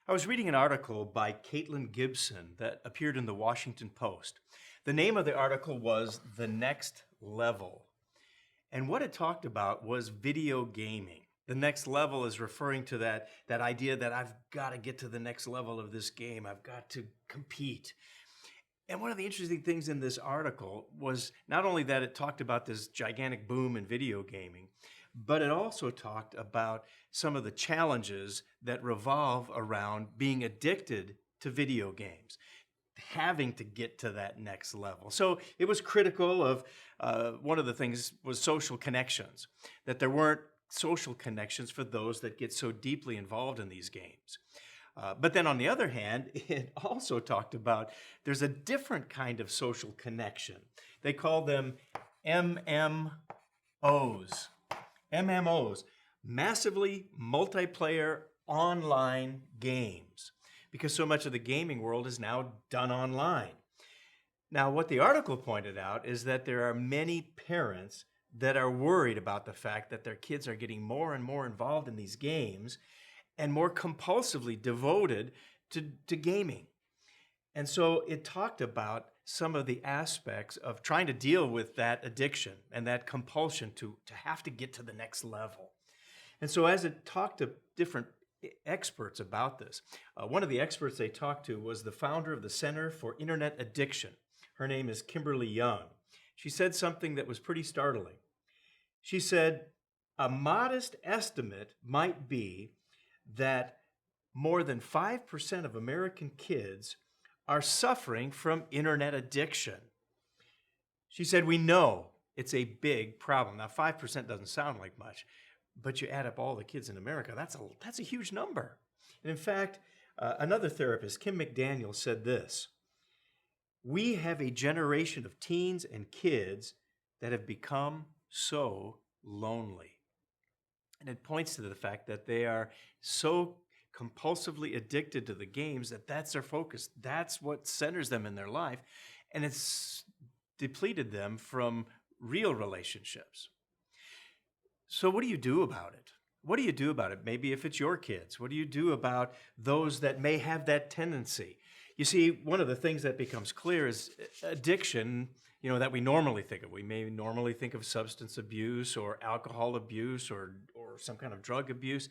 I was reading an article by Caitlin Gibson that appeared in the Washington Post. The name of the article was The Next Level. And what it talked about was video gaming. The next level is referring to that idea that I've got to get to the next level of this game. I've got to compete. And one of the interesting things in this article was not only that it talked about this gigantic boom in video gaming, but it also talked about some of the challenges that revolve around being addicted to video games, having to get to that next level. So it was critical of one of the things was social connections, that there weren't social connections for those that get so deeply involved in these games. But then on the other hand, it also talked about there's a different kind of social connection. They call them MMOs. MMOs, massively multiplayer online games, because so much of the gaming world is now done online. Now, what the article pointed out is that there are many parents that are worried about the fact that their kids are getting more and more involved in these games and more compulsively devoted to gaming. And so it talked about some of the aspects of trying to deal with that addiction and that compulsion to have to get to the next level. And so as it talked to different experts about this, one of the experts they talked to was the founder of the Center for Internet Addiction. Her name is Kimberly Young. She said something that was pretty startling. She said, a modest estimate might be that more than 5% of American kids are suffering from internet addiction. She said, we know it's a big problem. Now, 5% doesn't sound like much, but you add up all the kids in America, that's a huge number. And in fact, another therapist, Kim McDaniel, said this: we have a generation of teens and kids that have become so lonely. And it points to the fact that they are so compulsively addicted to the games that that's their focus. That's what centers them in their life. And it's depleted them from real relationships. So what do you do about it? What do you do about it? Maybe if it's your kids, what do you do about those that may have that tendency? You see, one of the things that becomes clear is addiction, that we normally think of. We may normally think of substance abuse or alcohol abuse or some kind of drug abuse.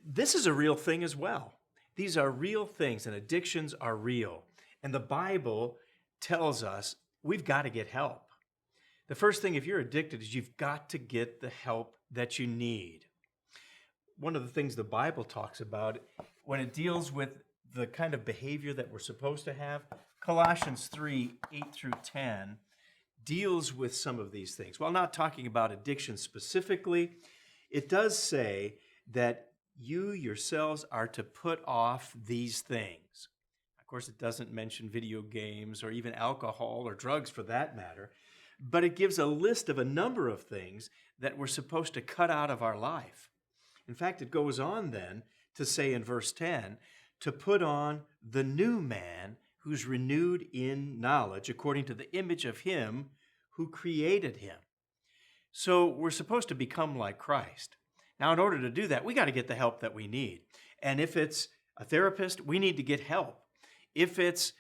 This is a real thing as well. These are real things, and addictions are real. And the Bible tells us we've got to get help. The first thing, if you're addicted, is you've got to get the help that you need. One of the things the Bible talks about when it deals with the kind of behavior that we're supposed to have, Colossians 3, 8 through 10, deals with some of these things. While not talking about addiction specifically, it does say that you yourselves are to put off these things. Of course, it doesn't mention video games or even alcohol or drugs for that matter, but it gives a list of a number of things that we're supposed to cut out of our life. In fact, it goes on then to say in verse 10, to put on the new man who's renewed in knowledge according to the image of him who created him. So we're supposed to become like Christ. Now, in order to do that, we got to get the help that we need. And if it's a therapist, we need to get help. If it's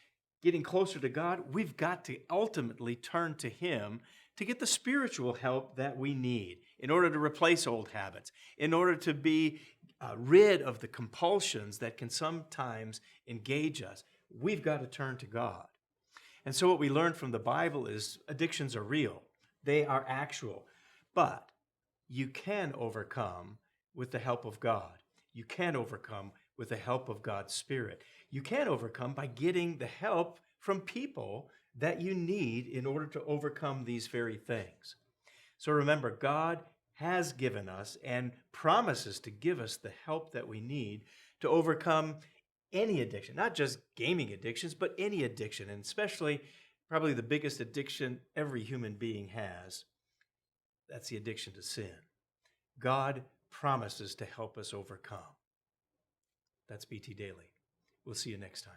getting closer to God, we've got to ultimately turn to him to get the spiritual help that we need in order to replace old habits, in order to be rid of the compulsions that can sometimes engage us. We've got to turn to God. And so what we learn from the Bible is addictions are real. They are actual. But you can overcome with the help of God. You can overcome with the help of God's Spirit. You can overcome by getting the help from people that you need in order to overcome these very things. So remember, God has given us and promises to give us the help that we need to overcome any addiction, not just gaming addictions, but any addiction, and especially probably the biggest addiction every human being has. That's the addiction to sin. God promises to help us overcome. That's BT Daily. We'll see you next time.